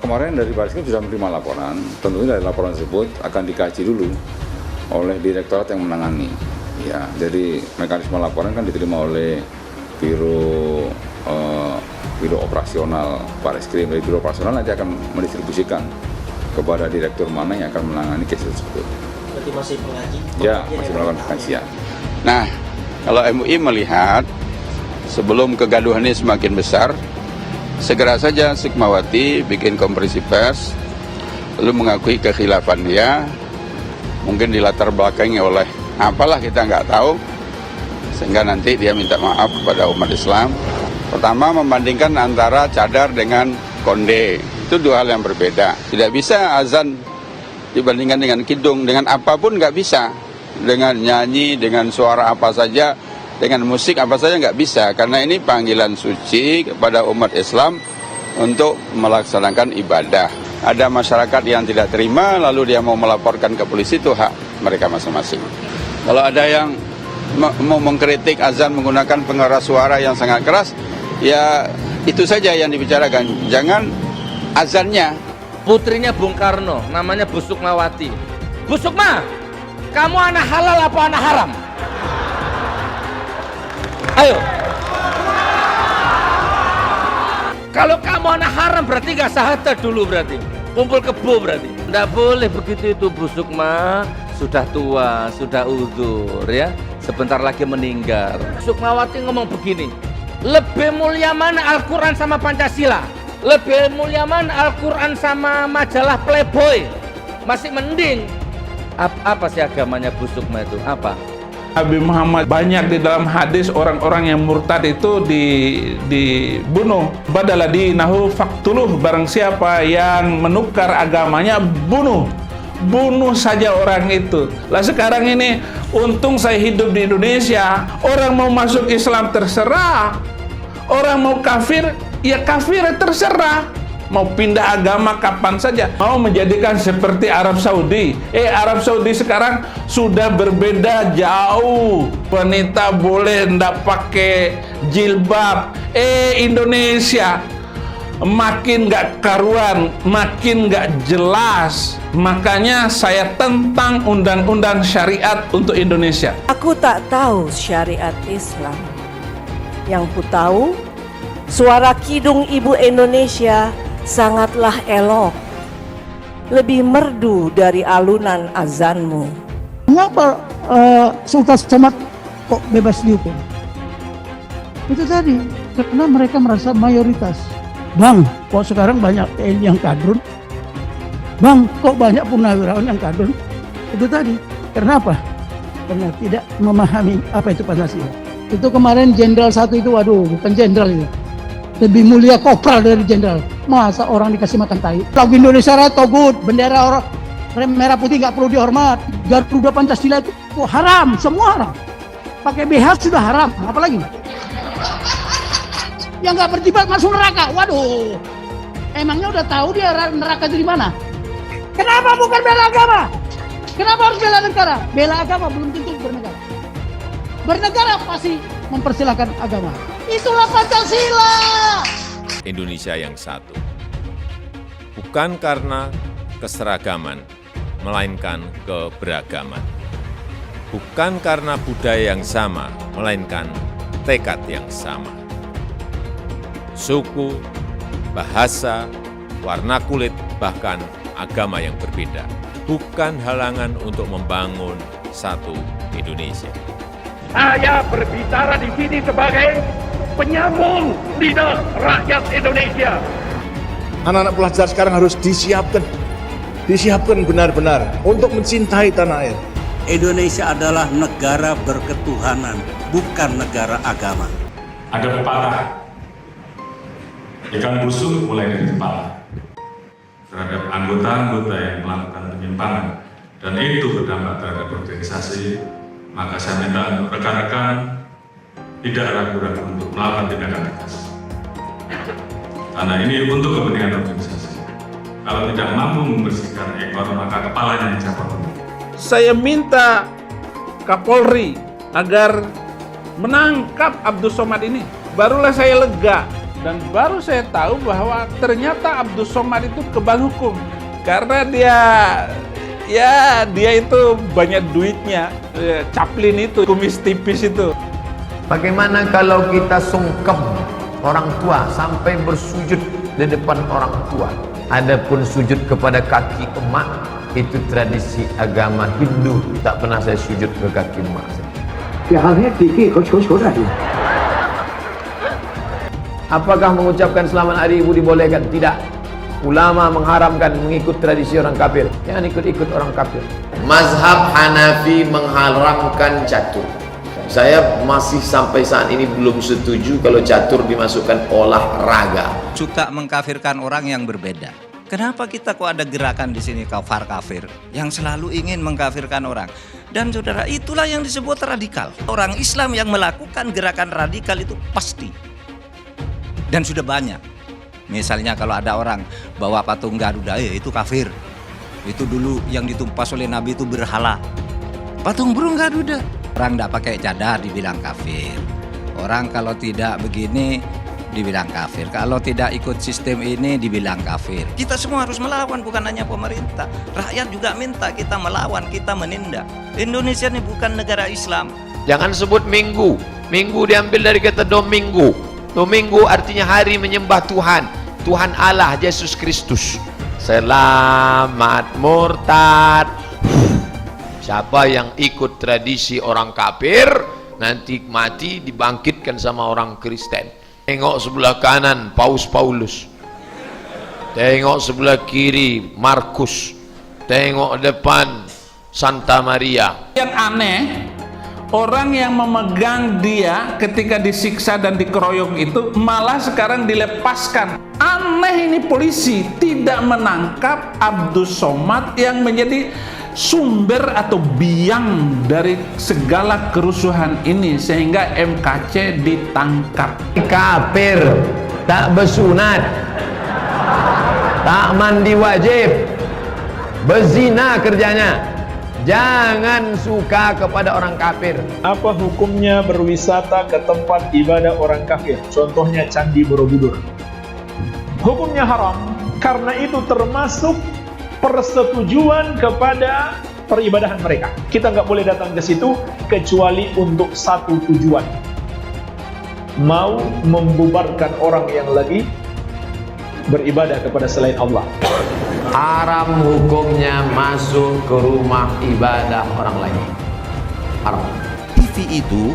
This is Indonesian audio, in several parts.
kemarin dari Baris Krim sudah menerima laporan. Tentunya dari laporan tersebut akan dikaji dulu oleh direktorat yang menangani. Ya, jadi mekanisme laporan kan diterima oleh Biro Operasional Baris Krim. Dari Biro Operasional nanti akan mendistribusikan kepada direktur mana yang akan menangani case tersebut. Berarti masih pengaji? Ya, masih melakukan pengkajian. Nah, kalau MUI melihat sebelum kegaduhan ini semakin besar, segera saja Sukmawati bikin konferensi pers, lalu mengakui kekhilafan dia, mungkin dilatar belakangi oleh apalah kita nggak tahu, sehingga nanti dia minta maaf kepada umat Islam. Pertama, membandingkan antara cadar dengan konde, itu dua hal yang berbeda. Tidak bisa azan dibandingkan dengan kidung, dengan apapun nggak bisa. Dengan nyanyi, dengan suara apa saja, dengan musik apa saja nggak bisa, karena ini panggilan suci kepada umat Islam untuk melaksanakan ibadah. Ada masyarakat yang tidak terima lalu dia mau melaporkan ke polisi, itu hak mereka masing-masing. Kalau ada yang mau mengkritik azan menggunakan pengeras suara yang sangat keras, ya itu saja yang dibicarakan, jangan azannya. Putrinya Bung Karno namanya Bu Sukmawati. Bu Sukma, kamu anak halal apa anak haram? Ayo. Kalau kamu anak haram berarti gak sahadat dulu berarti. Kumpul kebo berarti. Nggak boleh begitu itu Bu Sukma. Sudah tua, sudah uzur ya. Sebentar lagi meninggal. Sukmawati ngomong begini. Lebih mulia mana Al-Quran sama Pancasila? Lebih mulia mana Al-Quran sama majalah Playboy? Masih mending. Apa sih agamanya Bu Sukma itu? Apa? Nabi Muhammad banyak di dalam hadis orang-orang yang murtad itu dibunuh. Badala dinahu faktuluh, barang siapa yang menukar agamanya bunuh saja orang itu. Lah sekarang ini untung saya hidup di Indonesia, orang mau masuk Islam terserah, orang mau kafir ya kafir terserah, mau pindah agama kapan saja, mau menjadikan seperti Arab Saudi. Arab Saudi sekarang sudah berbeda jauh. Wanita boleh ndak pakai jilbab. Indonesia makin nggak karuan, makin nggak jelas. Makanya saya tentang undang-undang syariat untuk Indonesia. Aku tak tahu syariat Islam. Yang ku tahu, suara kidung Ibu Indonesia sangatlah elok, lebih merdu dari alunan azanmu. Mengapa Sultan Somad kok bebas dihukum? Itu tadi, karena mereka merasa mayoritas. Bang, kok sekarang banyak TNI yang kadrun? Bang, kok banyak purnawirawan yang kadrun? Itu tadi, karena apa? Karena tidak memahami apa itu Pancasila. Itu kemarin jenderal satu itu, waduh, bukan jenderal itu. Lebih mulia kopral dari jenderal. Masa orang dikasih makan tai? Lagu Indonesia Raya togut, bendera orang merah putih nggak perlu dihormat. Garuda Pancasila itu haram, semua haram. Pakai BH sudah haram, apalagi? Yang nggak berjibat masuk neraka. Waduh, emangnya udah tahu dia neraka itu di mana? Kenapa bukan bela agama? Kenapa harus bela negara? Bela agama belum tentu bernegara. Bernegara pasti mempersilahkan agama. Itulah Pancasila. Indonesia yang satu. Bukan karena keseragaman, melainkan keberagaman. Bukan karena budaya yang sama, melainkan tekad yang sama. Suku, bahasa, warna kulit, bahkan agama yang berbeda. Bukan halangan untuk membangun satu Indonesia. Saya berbicara di sini sebagai penyambung lidah rakyat Indonesia. Anak-anak pelajar sekarang harus disiapkan benar-benar untuk mencintai tanah air. Indonesia adalah negara berketuhanan, bukan negara agama. Ada pepatah, ikan busuk mulai dari kepala. Terhadap anggota-anggota yang melakukan penyimpangan dan itu berdampak terhadap organisasi, maka saya minta untuk rekan-rekan tidak ragu-ragu untuk melakukan tindakan tegas. Karena ini untuk kepentingan organisasi. Kalau tidak mampu membersihkan ekor, maka kepalanya yang dicabut. Saya minta Kapolri agar menangkap Abdus Somad ini. Barulah saya lega. Dan baru saya tahu bahwa ternyata Abdus Somad itu kebal hukum. Karena dia itu banyak duitnya. Chaplin itu, kumis tipis itu. Bagaimana kalau kita sungkem orang tua sampai bersujud di depan orang tua? Adapun sujud kepada kaki emak, itu tradisi agama Hindu. Tak pernah saya sujud ke kaki emak. Apakah mengucapkan selamat hari ibu dibolehkan? Tidak. Ulama mengharamkan mengikut tradisi orang kafir. Jangan ikut-ikut orang kafir. Mazhab Hanafi mengharamkan catur. Saya masih sampai saat ini belum setuju kalau catur dimasukkan olahraga. Suka mengkafirkan orang yang berbeda. Kenapa kita kok ada gerakan di sini kafir yang selalu ingin mengkafirkan orang? Dan saudara, itulah yang disebut radikal. Orang Islam yang melakukan gerakan radikal itu pasti. Dan sudah banyak. Misalnya kalau ada orang bawa patung Garuda, itu kafir. Itu dulu yang ditumpas oleh Nabi itu berhala. Patung burung Garuda. Orang tidak pakai cadar dibilang kafir. Orang kalau tidak begini dibilang kafir. Kalau tidak ikut sistem ini dibilang kafir. Kita semua harus melawan, bukan hanya pemerintah. Rakyat juga minta kita melawan, kita menindak. Indonesia ini bukan negara Islam. Jangan sebut minggu. Minggu diambil dari kata domingo. Domingo artinya hari menyembah Tuhan. Tuhan Allah, Yesus Kristus. Selamat murtad. Siapa yang ikut tradisi orang kafir, nanti mati dibangkitkan sama orang Kristen. Tengok sebelah kanan Paus Paulus. Tengok sebelah kiri Markus. Tengok depan Santa Maria. Yang aneh, orang yang memegang dia ketika disiksa dan dikeroyok itu malah sekarang dilepaskan. Aneh ini, polisi tidak menangkap Abdus Somad yang menjadi sumber atau biang dari segala kerusuhan ini, sehingga MKC ditangkap. Kafir, tak bersunat, tak mandi wajib, berzina kerjanya. Jangan suka kepada orang kafir. Apa hukumnya berwisata ke tempat ibadah orang kafir? Contohnya Candi Borobudur. Hukumnya haram, karena itu termasuk persetujuan kepada peribadahan mereka. Kita nggak boleh datang ke situ kecuali untuk satu tujuan, mau membubarkan orang yang lagi beribadah kepada selain Allah. Haram hukumnya masuk ke rumah ibadah orang lain. Haram. TV itu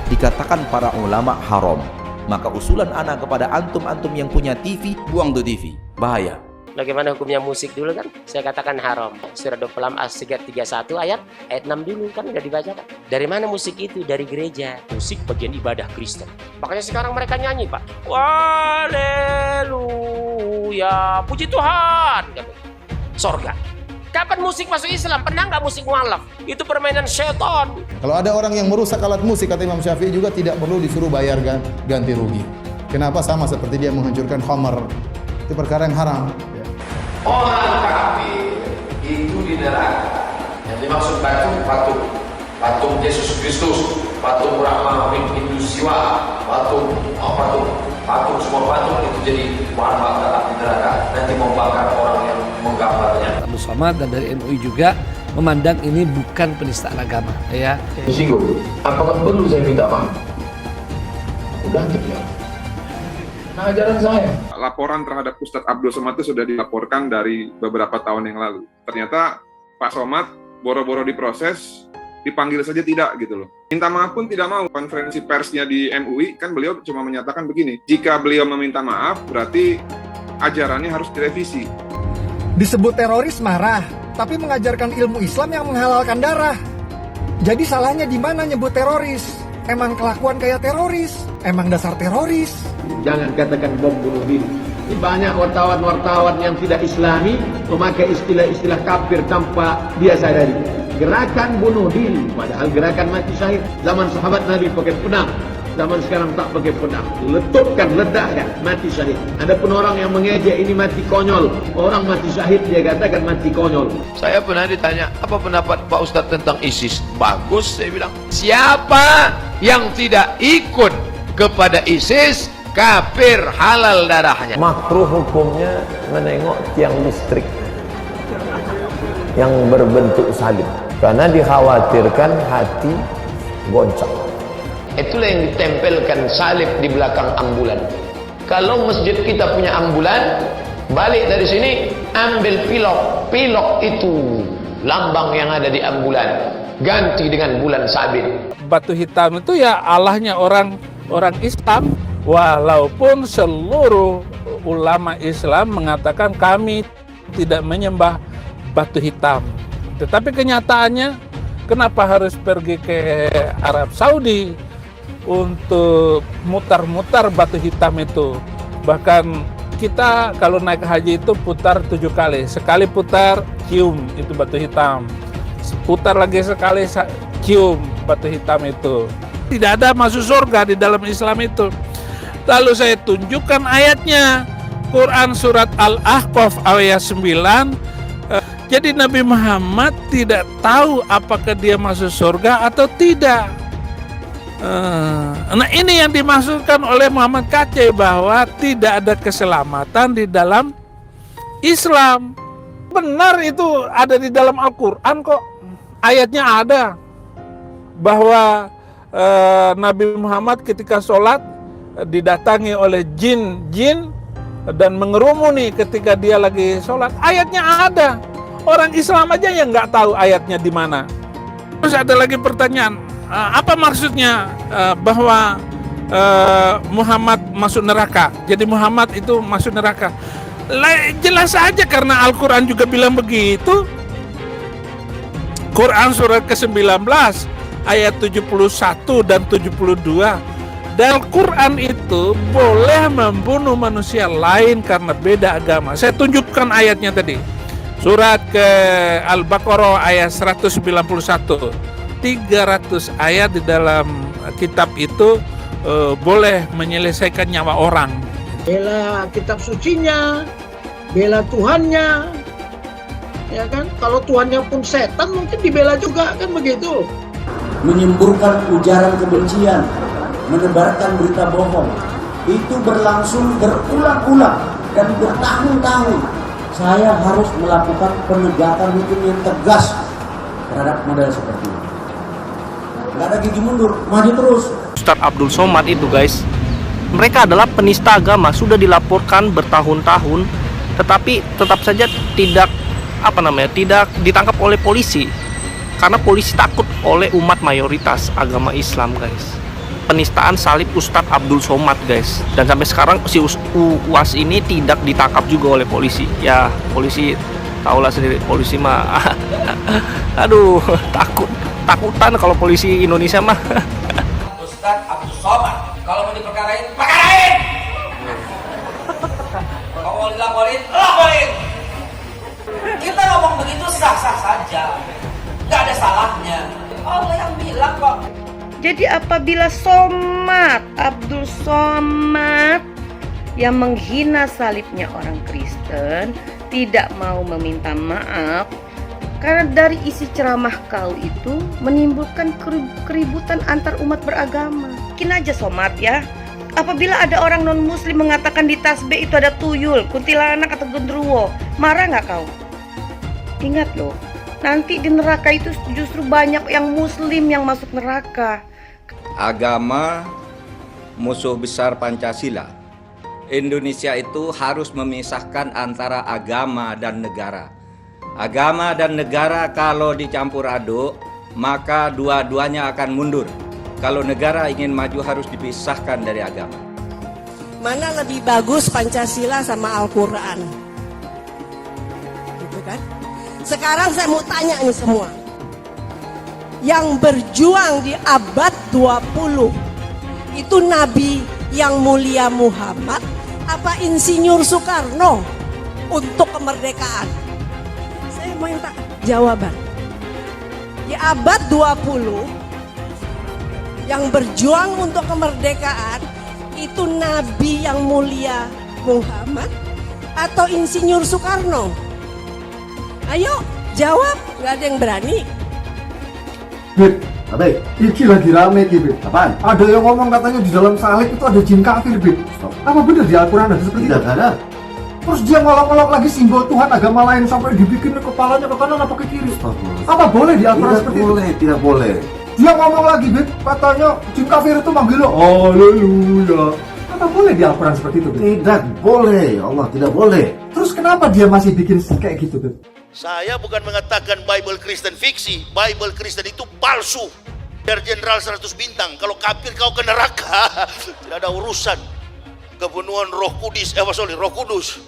dikatakan para ulama haram. Maka usulan anak kepada antum-antum yang punya TV, buang tuh TV. Bahaya. Bagaimana hukumnya musik dulu kan? Saya katakan haram. Surah 26 As-Sighat 31 ayat 6 dulu kan udah dibacakan. Dari mana musik itu? Dari gereja. Musik bagian ibadah Kristen. Makanya sekarang mereka nyanyi, Pak. Haleluya, puji Tuhan. Sorga. Kapan musik masuk Islam? Pernah nggak musik mualaf? Itu permainan syaitan. Kalau ada orang yang merusak alat musik, kata Imam Syafi'i, juga tidak perlu disuruh bayar ganti rugi. Kenapa? Sama seperti dia menghancurkan khamar. Itu perkara yang haram. Orang kafir itu di neraka. Yang dimaksud patung Yesus Kristus, patung Brahma, Hindu Siwa, patung semua patung itu jadi bahan bakar di neraka. Nanti membakar orang yang menggambarnya. Abdus Somad dan dari MUI juga memandang ini bukan penistaan agama, ya. Singgung. Apakah perlu saya minta maaf? Udah ya. Nah, ajaran saya. Laporan terhadap Ustadz Abdus Somad itu sudah dilaporkan dari beberapa tahun yang lalu. Ternyata Pak Somad boro-boro diproses, dipanggil saja tidak gitu loh. Minta maaf pun tidak mau. Konferensi persnya di MUI kan beliau cuma menyatakan begini, jika beliau meminta maaf berarti ajarannya harus direvisi. Disebut teroris marah, tapi mengajarkan ilmu Islam yang menghalalkan darah. Jadi salahnya di mana nyebut teroris? Emang kelakuan kayak teroris? Emang dasar teroris? Jangan katakan bom bunuh diri. Ini banyak wartawan-wartawan yang tidak Islami memakai istilah-istilah kafir tanpa dia sadari. Gerakan bunuh diri, padahal gerakan mati syahid. Zaman sahabat Nabi pakai pedang, zaman sekarang tak pakai pedang. Letupkan, ledakkan, mati syahid. Adapun orang yang mengejek ini mati konyol. Orang mati syahid dia katakan mati konyol. Saya pernah ditanya, apa pendapat Pak Ustadz tentang ISIS? Bagus, saya bilang. Siapa yang tidak ikut kepada ISIS, kafir, halal darahnya. Makruh hukumnya menengok tiang listrik yang berbentuk salib, karena dikhawatirkan hati goncang. Itulah yang ditempelkan salib di belakang ambulan. Kalau masjid kita punya ambulan, balik dari sini ambil pilok itu lambang yang ada di ambulan, ganti dengan bulan sabit. Batu hitam itu ya Allahnya orang Islam, walaupun seluruh ulama Islam mengatakan kami tidak menyembah batu hitam. Tetapi kenyataannya, kenapa harus pergi ke Arab Saudi untuk mutar-mutar batu hitam itu? Bahkan kita kalau naik haji itu putar 7 kali. Sekali putar, cium itu batu hitam. Putar lagi sekali, cium batu hitam itu. Tidak ada masuk surga di dalam Islam itu. Lalu saya tunjukkan ayatnya. Quran surat Al-Ahqaf ayat 9. Jadi Nabi Muhammad tidak tahu apakah dia masuk surga atau tidak. Nah ini yang dimaksudkan oleh Muhammad Kacai, bahwa tidak ada keselamatan di dalam Islam. Benar itu ada di dalam Al-Quran kok. Ayatnya ada bahwa Nabi Muhammad ketika sholat didatangi oleh jin dan mengerumuni ketika dia lagi sholat. Ayatnya ada. Orang Islam aja yang nggak tahu ayatnya di mana. Terus ada lagi pertanyaan, apa maksudnya bahwa Muhammad masuk neraka? Jadi Muhammad itu masuk neraka? Jelas saja karena Al-Quran juga bilang begitu. Quran surat ke-19 ayat 71 dan 72. Dan Al-Quran itu boleh membunuh manusia lain karena beda agama. Saya tunjukkan ayatnya tadi. Surat ke Al-Baqarah ayat 191. 300 ayat di dalam kitab itu boleh menyelesaikan nyawa orang. Bela kitab sucinya, bela Tuhannya, ya kan? Kalau Tuhannya pun setan mungkin dibela juga, kan begitu? Menyemburkan ujaran kebencian, menebarkan berita bohong, itu berlangsung berulang-ulang dan bertahun-tahun. Saya harus melakukan penegakan hukum yang tegas terhadap model seperti ini. Nggak ada gigi mundur, maju terus. Ustadz Abdul Somad itu guys, mereka adalah penista agama, sudah dilaporkan bertahun-tahun, tetapi tetap saja tidak ditangkap oleh polisi, karena polisi takut oleh umat mayoritas agama Islam guys. Penistaan salib Ustadz Abdul Somad guys, dan sampai sekarang si UAS ini tidak ditangkap juga oleh polisi. Ya polisi tahulah sendiri, polisi mah aduh takutan kalau polisi Indonesia mah. Ustadz Abdul Somad kalau mau diperkarain, perkarain. Kalau mau dilaporin, laporin. Kita ngomong begitu sah-sah saja, nggak ada salahnya. Allah yang bilang kok. Jadi apabila Abdul Somad yang menghina salibnya orang Kristen tidak mau meminta maaf, karena dari isi ceramah kau itu menimbulkan keributan antar umat beragama. Mungkin aja Somad ya, apabila ada orang non muslim mengatakan di tasbih itu ada tuyul, kuntilanak atau genderuwo, marah nggak kau? Ingat loh, nanti di neraka itu justru banyak yang muslim yang masuk neraka. Agama musuh besar Pancasila. Indonesia itu harus memisahkan antara agama dan negara. Agama dan negara kalau dicampur aduk, maka dua-duanya akan mundur. Kalau negara ingin maju harus dipisahkan dari agama. Mana lebih bagus Pancasila sama Al-Quran? Gitu kan? Sekarang saya mau tanya nih semua. Yang berjuang di abad 20 itu Nabi yang mulia Muhammad apa Insinyur Soekarno untuk kemerdekaan? Saya mau minta jawaban. Di abad 20 yang berjuang untuk kemerdekaan itu Nabi yang mulia Muhammad atau Insinyur Soekarno? Ayo jawab, nggak ada yang berani. Baik, iki lagi rame gitu. Apaan? Ada yang ngomong katanya di dalam salib itu ada jin kafir, Bib. Apa benar di Al-Quran ada seperti itu? Tidak ada. Terus dia ngolok-ngolok lagi simbol Tuhan agama lain sampai dibikin kepalanya ke kanan apa ke kiri. Apa boleh di Al-Quran seperti itu? Tidak boleh. Dia ngomong lagi, Bib, katanya jin kafir itu manggil lo, haleluya. Apa boleh di Al-Quran seperti itu, Bib? Tidak boleh, Allah tidak boleh. Terus kenapa dia masih bikin kayak gitu, Bib? Saya bukan mengatakan Bible Kristen fiksi. Bible Kristen itu palsu. Biar jenderal 100 bintang. Kalau kafir kau ke neraka. Tidak ada urusan. Kepenuhan Roh Kudus. Roh Kudus.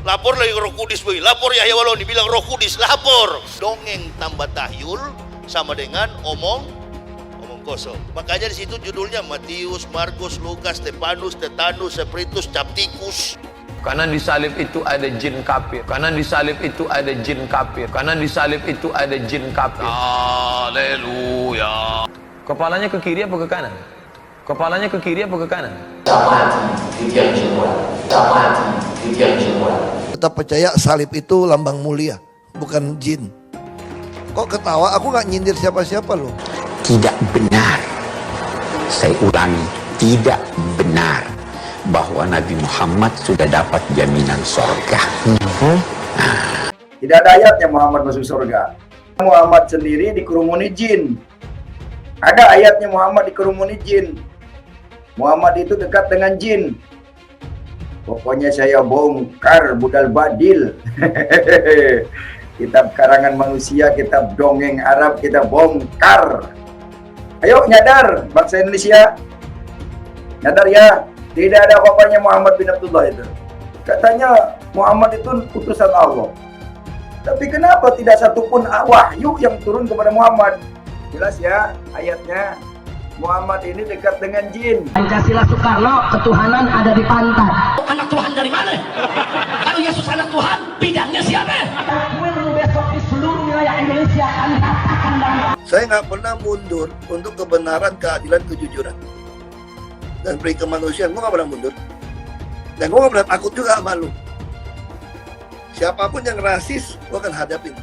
Lapor lagi ke Roh Kudus. Lapor Yahya Waloni bilang Roh Kudus. Lapor. Dongeng tambah tahyul sama dengan omong kosong. Makanya di situ judulnya Matius, Markus, Lukas, Stefanus, Tetanus, Spiritus, Captikus. Karena di salib itu ada jin kafir. Karena di salib itu ada jin kafir. Karena di salib itu ada jin kafir. Haleluya. Kepalanya ke kiri apa ke kanan? Kepalanya ke kiri apa ke kanan? Tetap percaya salib itu lambang mulia, bukan jin. Kok ketawa? Aku nggak nyindir siapa-siapa loh. Tidak benar. Saya ulangi, tidak benar bahwa Nabi Muhammad sudah dapat jaminan surga. Tidak ada ayatnya Muhammad masuk surga. Muhammad sendiri dikerumuni jin. Ada ayatnya Muhammad dikerumuni jin. Muhammad itu dekat dengan jin. Pokoknya saya bongkar budal badil. Kitab karangan manusia, kitab dongeng Arab kita bongkar. Ayo nyadar bangsa Indonesia. Nyadar ya. Tidak ada apa-apanya Muhammad bin Abdullah itu. Katanya Muhammad itu utusan Allah. Tapi kenapa tidak satupun wahyu yang turun kepada Muhammad? Jelas ya ayatnya. Muhammad ini dekat dengan jin. Pancasila Soekarno, ketuhanan ada di pantat. Anak Tuhan dari mana? Kalau Yesus anak Tuhan, bidangnya siapa? Besok di seluruh wilayah Indonesia akan katakan dan Saya nggak pernah mundur untuk kebenaran, keadilan, kejujuran dan peri kemanusiaan. Gue nggak pernah mundur. Dan gue nggak pernah takut juga sama lu. Siapapun yang rasis, gue akan hadapin.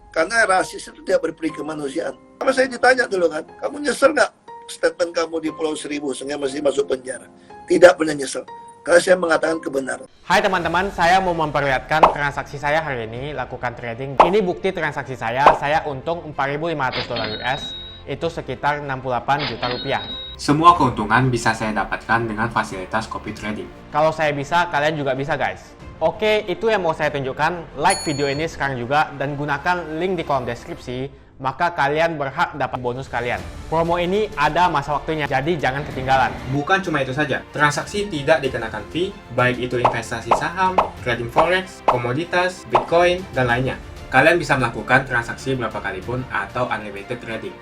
Karena rasis itu tidak berperi kemanusiaan. Sama saya ditanya dulu kan, kamu nyesel nggak statement kamu di Pulau Seribu sehingga masih masuk penjara? Tidak pernah nyesel. Karena saya mengatakan kebenaran. Hai teman-teman, saya mau memperlihatkan transaksi saya hari ini lakukan trading. Ini bukti transaksi saya untung $4.500 US. Itu sekitar 68 juta rupiah. Semua keuntungan bisa saya dapatkan dengan fasilitas copy trading. Kalau saya bisa, kalian juga bisa guys. Oke, itu yang mau saya tunjukkan. Like video ini sekarang juga dan gunakan link di kolom deskripsi, maka kalian berhak dapat bonus kalian. Promo ini ada masa waktunya, jadi jangan ketinggalan. Bukan cuma itu saja, transaksi tidak dikenakan fee, baik itu investasi saham, trading forex, komoditas, bitcoin, dan lainnya. Kalian bisa melakukan transaksi berapa kali pun atau unlimited trading.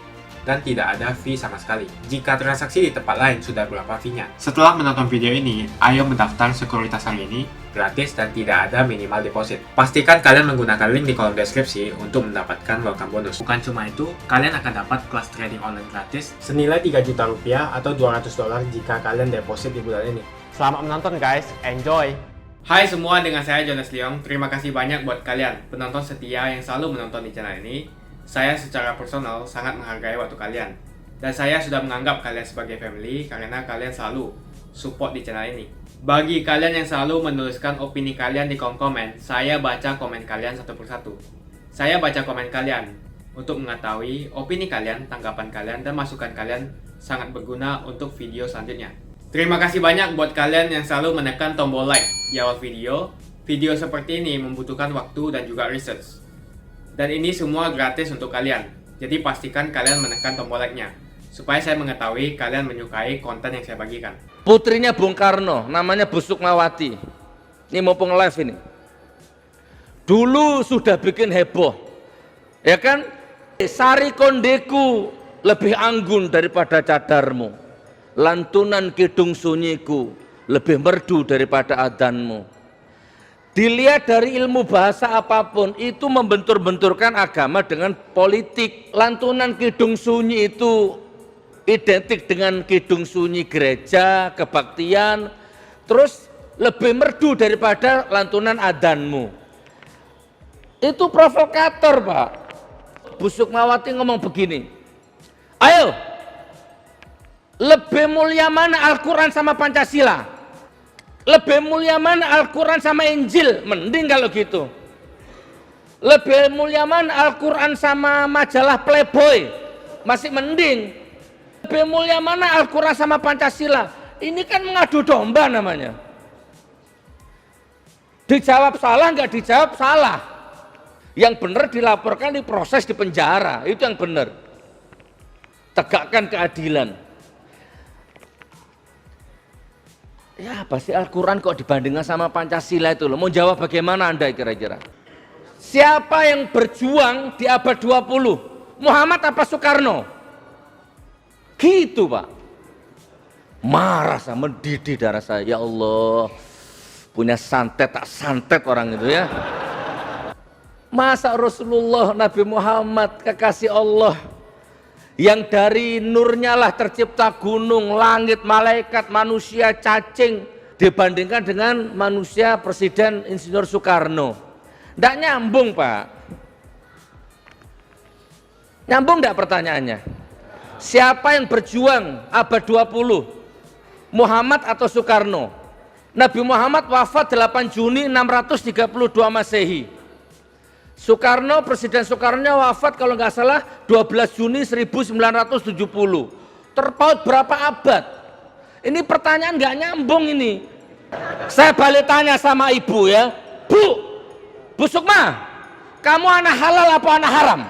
Dan tidak ada fee sama sekali. Jika transaksi di tempat lain sudah berapa fee-nya. Setelah menonton video ini, ayo mendaftar sekuritas hari ini, gratis dan tidak ada minimal deposit. Pastikan kalian menggunakan link di kolom deskripsi untuk mendapatkan welcome bonus. Bukan cuma itu, kalian akan dapat kelas trading online gratis senilai 3 juta rupiah atau $200 jika kalian deposit di bulan ini. Selamat menonton guys, enjoy! Hai semua, dengan saya Jonas Leong. Terima kasih banyak buat kalian, penonton setia yang selalu menonton di channel ini. Saya secara personal sangat menghargai waktu kalian. Dan saya sudah menganggap kalian sebagai family karena kalian selalu support di channel ini. Bagi kalian yang selalu menuliskan opini kalian di kolom komen, saya baca komen kalian satu persatu. Saya baca komen kalian untuk mengetahui opini kalian, tanggapan kalian, dan masukan kalian sangat berguna untuk video selanjutnya. Terima kasih banyak buat kalian yang selalu menekan tombol like di awal video. Video seperti ini membutuhkan waktu dan juga research. Dan ini semua gratis untuk kalian. Jadi pastikan kalian menekan tombol like-nya supaya saya mengetahui kalian menyukai konten yang saya bagikan. Putrinya Bung Karno, namanya Bu Sukmawati. Ini mumpung live ini. Dulu sudah bikin heboh. Ya kan? Sari kondeku lebih anggun daripada cadarmu. Lantunan kidung sunyiku lebih merdu daripada adanmu. Dilihat dari ilmu bahasa apapun, itu membentur-benturkan agama dengan politik. Lantunan kidung sunyi itu identik dengan kidung sunyi gereja, kebaktian, terus lebih merdu daripada lantunan adanmu. Itu provokator, Pak. Bu Sukmawati ngomong begini, ayo, lebih mulia mana Al-Quran sama Pancasila? Lebih mulia mana Al-Quran sama Injil? Mending kalau gitu. Lebih mulia mana Al-Quran sama majalah Playboy? Masih mending. Lebih mulia mana Al-Quran sama Pancasila? Ini kan mengadu domba namanya. Dijawab salah, nggak dijawab salah. Yang benar dilaporkan, diproses, di penjara. Itu yang benar. Tegakkan keadilan. Ya apa sih Al-Quran kok dibandingkan sama Pancasila itu loh? Mau jawab bagaimana Anda kira-kira? Siapa yang berjuang di abad 20? Muhammad apa Soekarno? Gitu Pak. Marah sama mendidih darah saya. Ya Allah, punya santet tak santet orang itu ya. Masa Rasulullah Nabi Muhammad kekasih Allah yang dari nurnya lah tercipta gunung, langit, malaikat, manusia, cacing, dibandingkan dengan manusia Presiden Insinyur Soekarno. Nggak nyambung Pak. Nyambung nggak pertanyaannya? Siapa yang berjuang abad 20? Muhammad atau Soekarno? Nabi Muhammad wafat 8 Juni 632 Masehi. Soekarno, Presiden Soekarno wafat kalau nggak salah 12 Juni 1970. Terpaut berapa abad? Ini pertanyaan nggak nyambung ini. Saya balik tanya sama ibu ya, Bu Sukma, kamu anak halal apa anak haram?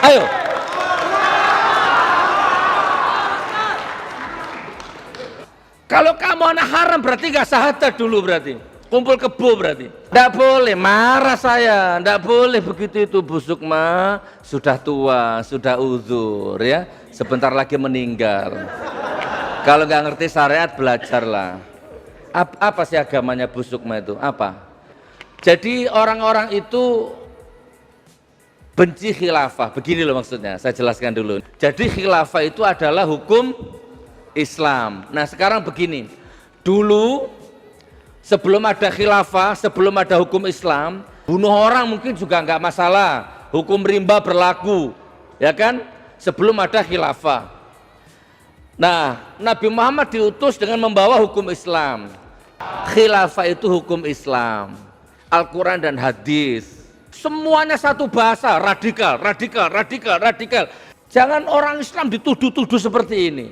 Ayo. Kalau kamu anak haram berarti nggak sahadat dulu berarti. Kumpul kebo berarti. Nggak boleh, marah saya. Nggak boleh begitu itu Bu Sukma. Sudah tua, sudah uzur ya. Sebentar lagi meninggal. Kalau nggak ngerti syariat belajarlah. Apa sih agamanya Bu Sukma itu? Apa? Jadi orang-orang itu benci khilafah. Begini loh maksudnya, saya jelaskan dulu. Jadi khilafah itu adalah hukum Islam. Nah sekarang begini, dulu sebelum ada khilafah, sebelum ada hukum Islam, bunuh orang mungkin juga nggak masalah, hukum rimba berlaku, ya kan? Sebelum ada khilafah. Nah, Nabi Muhammad diutus dengan membawa hukum Islam. Khilafah itu hukum Islam, Al-Quran dan hadis. Semuanya satu bahasa, radikal, radikal, radikal, radikal. Jangan orang Islam dituduh-tuduh seperti ini.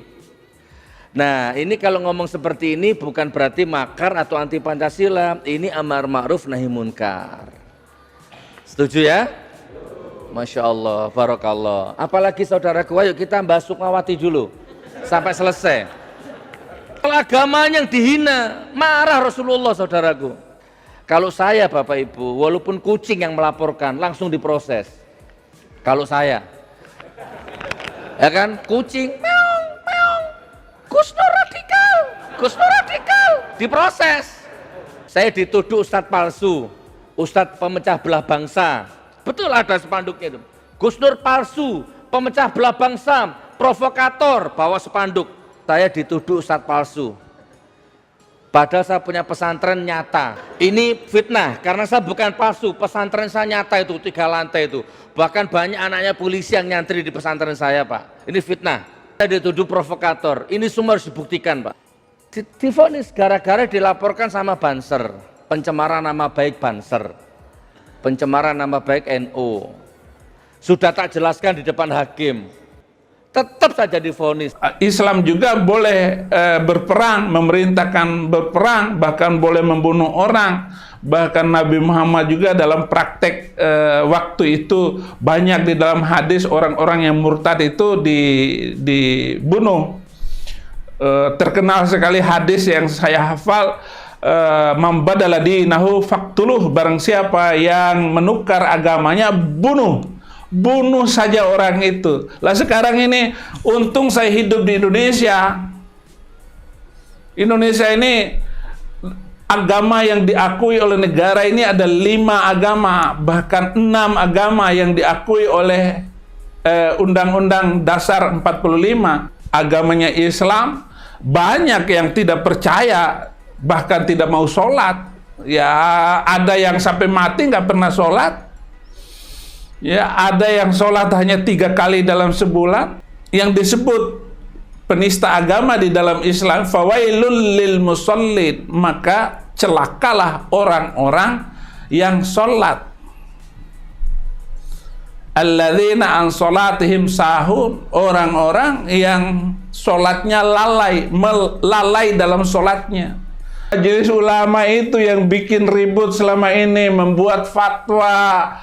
Nah ini kalau ngomong seperti ini bukan berarti makar atau anti Pancasila. Ini amar ma'ruf nahi munkar. Setuju ya? Masya Allah, barakallah. Apalagi saudaraku, ayo kita bahas Sukmawati dulu sampai selesai. Kalau agamanya yang dihina, marah Rasulullah saudaraku. Kalau saya Bapak Ibu, walaupun kucing yang melaporkan langsung diproses. Kalau saya, ya kan, kucing, meong, meong, Gus Nur radikal, Gus Nur radikal, diproses. Saya dituduh ustadz palsu, ustadz pemecah belah bangsa. Betul ada spanduknya itu. Gus Nur palsu, pemecah belah bangsa, provokator, bawa spanduk. Saya dituduh ustadz palsu. Padahal saya punya pesantren nyata. Ini fitnah karena saya bukan palsu. Pesantren saya nyata itu 3 lantai itu. Bahkan banyak anaknya polisi yang nyantri di pesantren saya Pak. Ini fitnah. Saya dituduh provokator. Ini semua harus dibuktikan Pak. Divonis gara-gara dilaporkan sama Banser. Pencemaran nama baik Banser. Pencemaran nama baik NU. Sudah tak jelaskan di depan hakim. Tetap saja divonis. Islam juga boleh berperang, memerintahkan berperang, bahkan boleh membunuh orang. Bahkan Nabi Muhammad juga dalam praktek waktu itu banyak di dalam hadis orang-orang yang murtad itu dibunuh. Terkenal sekali hadis yang saya hafal, mambadala dinahu faqtuluh, barang siapa yang menukar agamanya bunuh saja orang itu. Lah sekarang ini untung saya hidup di Indonesia. Indonesia ini agama yang diakui oleh negara ini ada 5 agama, bahkan 6 agama yang diakui oleh Undang-Undang Dasar 45. Agamanya Islam, banyak yang tidak percaya, bahkan tidak mau sholat. Ya ada yang sampai mati nggak pernah sholat. Ya, ada yang sholat hanya 3 kali dalam sebulan. Yang disebut penista agama di dalam Islam, fawailul lil musallin, maka celakalah orang-orang yang sholat. Alladzina an sholatihim sahun, orang-orang yang sholatnya lalai dalam sholatnya. Majelis ulama itu yang bikin ribut selama ini, membuat fatwa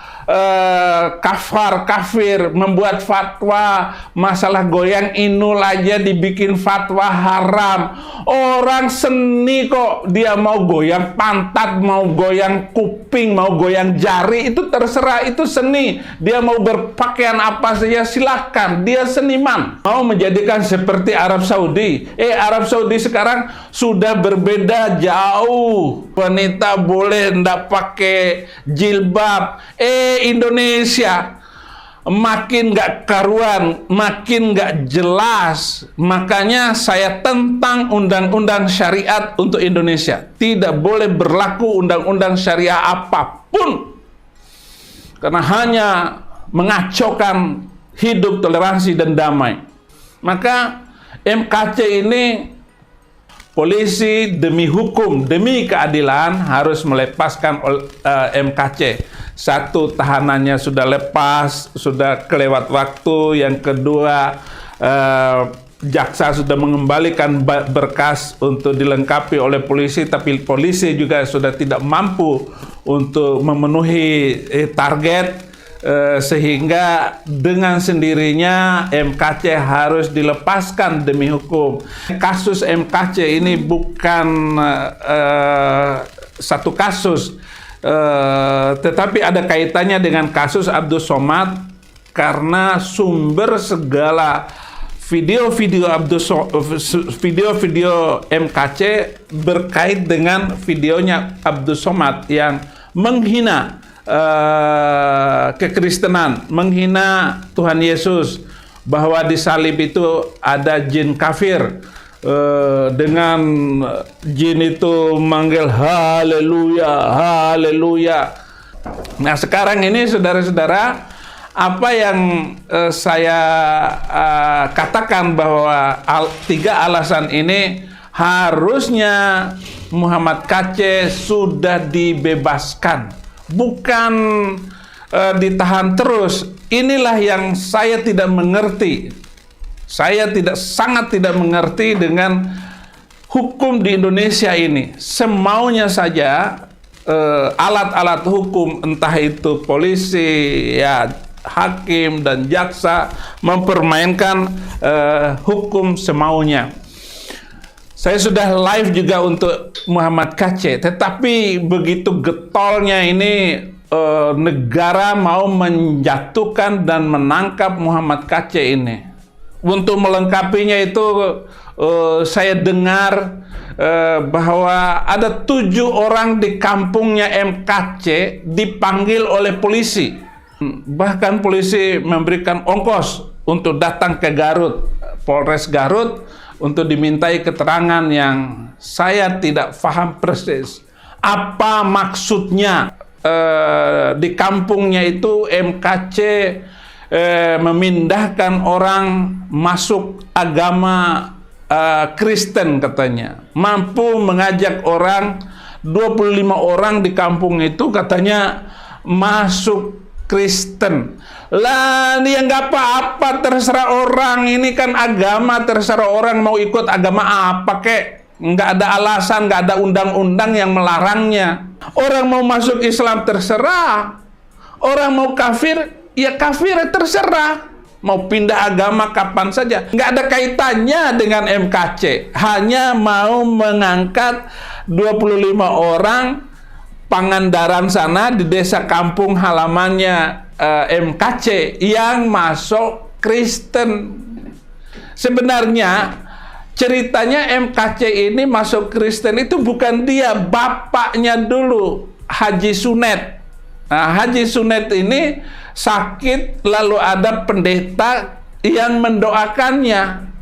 kafir, membuat fatwa masalah goyang inul aja dibikin fatwa haram. Orang seni kok, dia mau goyang pantat, mau goyang kuping, mau goyang jari, itu terserah, itu seni. Dia mau berpakaian apa saja silakan, dia seniman. Mau menjadikan seperti Arab Saudi. Arab Saudi sekarang sudah berbeda jauh. Wanita boleh ndak pakai jilbab. Indonesia makin nggak karuan, makin nggak jelas. Makanya saya tentang undang-undang syariat untuk Indonesia. Tidak boleh berlaku undang-undang syariah apapun, karena hanya mengacaukan hidup toleransi dan damai. Maka MKC ini, polisi demi hukum, demi keadilan harus melepaskan MKC. Satu, tahanannya sudah lepas, sudah kelewat waktu. Yang kedua, jaksa sudah mengembalikan berkas untuk dilengkapi oleh polisi, tapi polisi juga sudah tidak mampu untuk memenuhi target, sehingga dengan sendirinya MKC harus dilepaskan demi hukum. Kasus MKC ini bukan satu kasus, tetapi ada kaitannya dengan kasus Abdul Somad, karena sumber segala video-video MKC berkait dengan videonya Abdul Somad yang menghina kekristenan, menghina Tuhan Yesus, bahwa di salib itu ada jin kafir. Dengan jin itu manggil haleluya, haleluya. Nah, sekarang ini saudara-saudara, apa yang saya katakan bahwa 3 alasan ini harusnya Muhammad KC sudah dibebaskan, bukan ditahan terus. Inilah yang saya tidak mengerti. Saya sangat tidak mengerti dengan hukum di Indonesia ini. Semaunya saja alat-alat hukum, entah itu polisi, ya hakim dan jaksa, mempermainkan hukum semaunya. Saya sudah live juga untuk Muhammad KC, tetapi begitu getolnya ini negara mau menjatuhkan dan menangkap Muhammad KC ini. Untuk melengkapinya itu saya dengar bahwa ada 7 orang di kampungnya MKC dipanggil oleh polisi. Bahkan polisi memberikan ongkos untuk datang ke Garut, Polres Garut, untuk dimintai keterangan yang saya tidak paham persis. Apa maksudnya di kampungnya itu MKC memindahkan orang masuk agama Kristen katanya, mampu mengajak orang 25 orang di kampung itu katanya masuk Kristen. Lah, dia nggak apa-apa, terserah orang, ini kan agama, terserah orang mau ikut agama apa kek, nggak ada alasan, nggak ada undang-undang yang melarangnya. Orang mau masuk Islam terserah, orang mau kafir ya kafir, terserah. Mau pindah agama kapan saja. Nggak ada kaitannya dengan MKC. Hanya mau mengangkat 25 orang Pangandaran sana di desa kampung halamannya MKC yang masuk Kristen. Sebenarnya ceritanya MKC ini masuk Kristen itu bukan dia, bapaknya dulu, Haji Sunet. Nah, Haji Sunet ini sakit, lalu ada pendeta yang mendoakannya.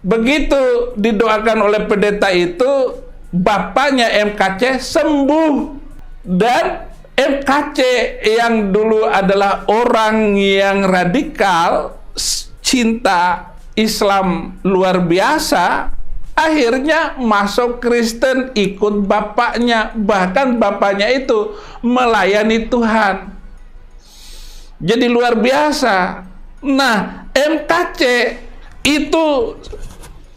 Begitu didoakan oleh pendeta itu, bapaknya MKC sembuh dan MKC yang dulu adalah orang yang radikal, cinta Islam luar biasa, akhirnya masuk Kristen, ikut bapaknya, bahkan bapaknya itu melayani Tuhan. Jadi luar biasa. Nah, MKC itu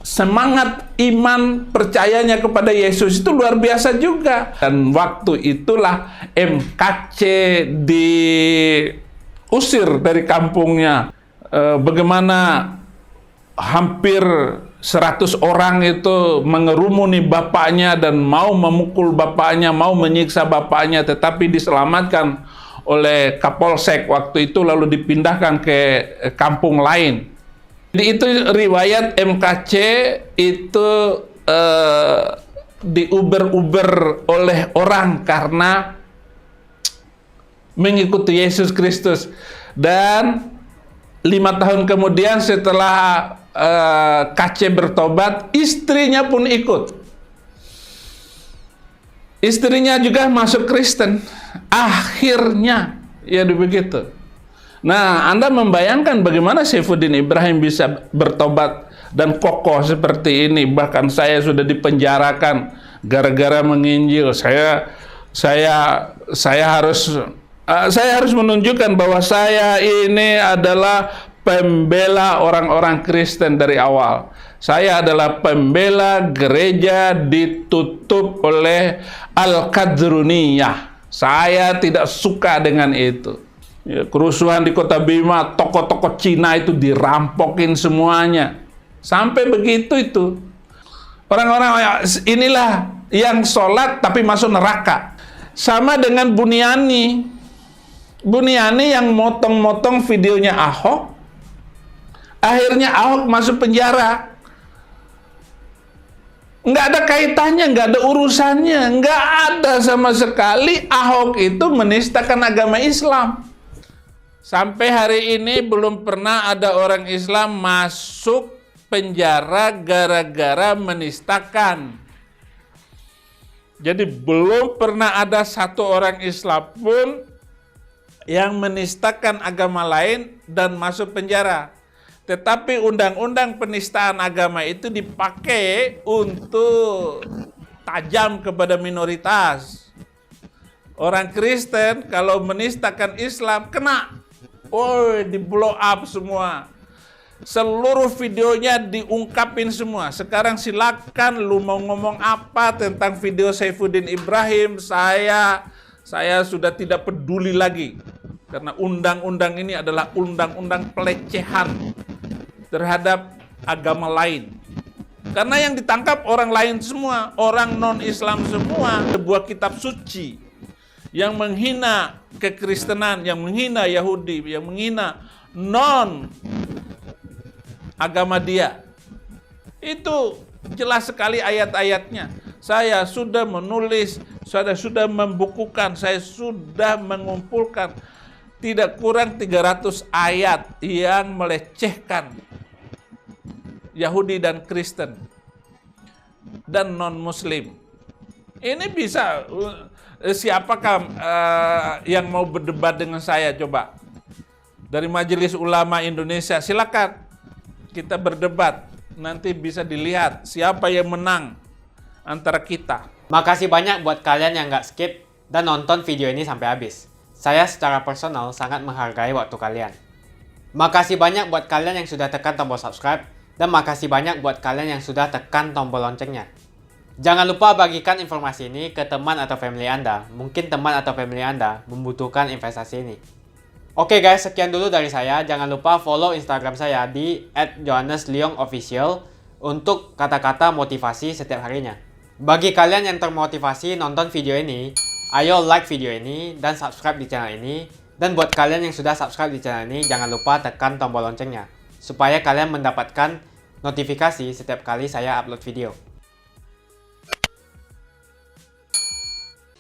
semangat iman percayanya kepada Yesus itu luar biasa juga. Dan waktu itulah MKC diusir dari kampungnya. Bagaimana hampir 100 orang itu mengerumuni bapaknya dan mau memukul bapaknya, mau menyiksa bapaknya, tetapi diselamatkan oleh Kapolsek waktu itu, lalu dipindahkan ke kampung lain. Jadi itu riwayat MKC itu diuber-uber oleh orang karena mengikuti Yesus Kristus. Dan 5 tahun kemudian setelah KC bertobat, istrinya pun ikut. Istrinya juga masuk Kristen. Akhirnya, ya begitu. Nah, Anda membayangkan bagaimana Saifuddin Ibrahim bisa bertobat dan kokoh seperti ini. Bahkan saya sudah dipenjarakan gara-gara menginjil. Saya harus menunjukkan bahwa saya ini adalah pembela orang-orang Kristen dari awal. Saya adalah pembela gereja ditutup oleh Al-Qadruniyah. Saya tidak suka dengan itu. Ya, kerusuhan di Kota Bima, toko-toko Cina itu dirampokin semuanya. Sampai begitu itu. Orang-orang inilah yang sholat tapi masuk neraka. Sama dengan Buniani. Buniani yang motong-motong videonya Ahok. Akhirnya Ahok masuk penjara. Nggak ada kaitannya, nggak ada urusannya, nggak ada sama sekali Ahok itu menistakan agama Islam. Sampai hari ini belum pernah ada orang Islam masuk penjara gara-gara menistakan. Jadi belum pernah ada satu orang Islam pun yang menistakan agama lain dan masuk penjara. Tetapi undang-undang penistaan agama itu dipakai untuk tajam kepada minoritas. Orang Kristen kalau menistakan Islam kena. Di blow up semua. Seluruh videonya diungkapin semua. Sekarang silakan lu mau ngomong apa tentang video Saifuddin Ibrahim, saya sudah tidak peduli lagi. Karena undang-undang ini adalah undang-undang pelecehan terhadap agama lain. Karena yang ditangkap orang lain semua, orang non-Islam semua. Sebuah kitab suci yang menghina kekristenan, yang menghina Yahudi, yang menghina non-agama dia. Itu jelas sekali ayat-ayatnya. Saya sudah menulis, saya sudah membukukan, saya sudah mengumpulkan tidak kurang 300 ayat yang melecehkan Yahudi dan Kristen dan non-Muslim. Ini bisa, siapakah yang mau berdebat dengan saya? Coba dari Majelis Ulama Indonesia, silakan kita berdebat. Nanti bisa dilihat siapa yang menang antara kita. Makasih banyak buat kalian yang nggak skip dan nonton video ini sampai habis. Saya secara personal sangat menghargai waktu kalian. Makasih banyak buat kalian yang sudah tekan tombol subscribe, dan makasih banyak buat kalian yang sudah tekan tombol loncengnya. Jangan lupa bagikan informasi ini ke teman atau family Anda. Mungkin teman atau family Anda membutuhkan investasi ini. Oke guys, sekian dulu dari saya. Jangan lupa follow Instagram saya di @johannesleongofficial untuk kata-kata motivasi setiap harinya. Bagi kalian yang termotivasi nonton video ini, ayo like video ini dan subscribe di channel ini. Dan buat kalian yang sudah subscribe di channel ini, jangan lupa tekan tombol loncengnya supaya kalian mendapatkan notifikasi setiap kali saya upload video.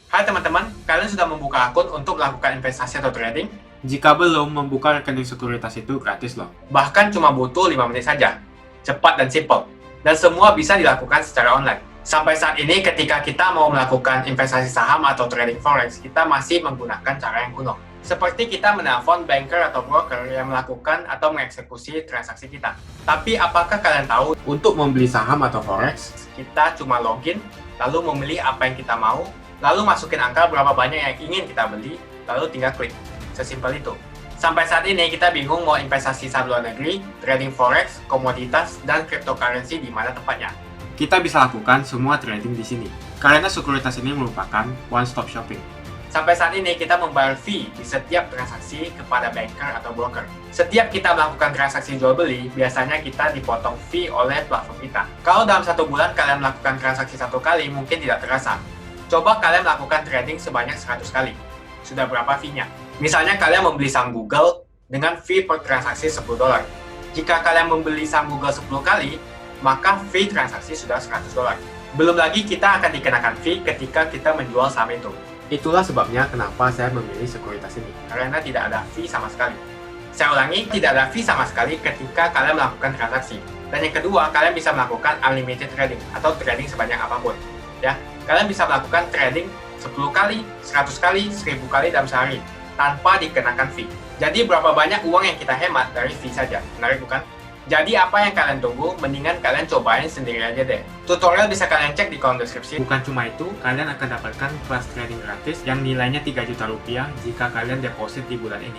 Hai teman-teman, kalian sudah membuka akun untuk melakukan investasi atau trading? Jika belum, membuka rekening sekuritas itu gratis loh. Bahkan cuma butuh 5 menit saja. Cepat dan simple. Dan semua bisa dilakukan secara online. Sampai saat ini ketika kita mau melakukan investasi saham atau trading forex, kita masih menggunakan cara yang kuno. Seperti kita menelpon banker atau broker yang melakukan atau mengeksekusi transaksi kita. Tapi apakah kalian tahu, untuk membeli saham atau forex, kita cuma login, lalu memilih apa yang kita mau, lalu masukin angka berapa banyak yang ingin kita beli, lalu tinggal klik. Sesimpel itu. Sampai saat ini kita bingung mau investasi saham luar negeri, trading forex, komoditas, dan cryptocurrency di mana tempatnya. Kita bisa lakukan semua trading di sini, karena sekuritas ini merupakan one-stop shopping. Sampai saat ini kita membayar fee di setiap transaksi kepada banker atau broker. Setiap kita melakukan transaksi jual beli, biasanya kita dipotong fee oleh platform kita. Kalau dalam 1 bulan kalian melakukan transaksi 1 kali, mungkin tidak terasa. Coba kalian melakukan trading sebanyak 100 kali. Sudah berapa fee-nya? Misalnya kalian membeli saham Google dengan fee per transaksi $10. Jika kalian membeli saham Google 10 kali, maka fee transaksi sudah $100. Belum lagi kita akan dikenakan fee ketika kita menjual saham itu. Itulah sebabnya kenapa saya memilih sekuritas ini. Karena tidak ada fee sama sekali. Saya ulangi, tidak ada fee sama sekali ketika kalian melakukan transaksi. Dan yang kedua, kalian bisa melakukan unlimited trading atau trading sebanyak apapun. Ya, kalian bisa melakukan trading 10 kali, 100 kali, 1000 kali dalam sehari tanpa dikenakan fee. Jadi berapa banyak uang yang kita hemat dari fee saja? Menarik bukan? Jadi apa yang kalian tunggu? Mendingan kalian cobain sendiri aja deh. Tutorial bisa kalian cek di kolom deskripsi. Bukan cuma itu, kalian akan dapatkan kelas trading gratis yang nilainya 3 juta rupiah jika kalian deposit di bulan ini.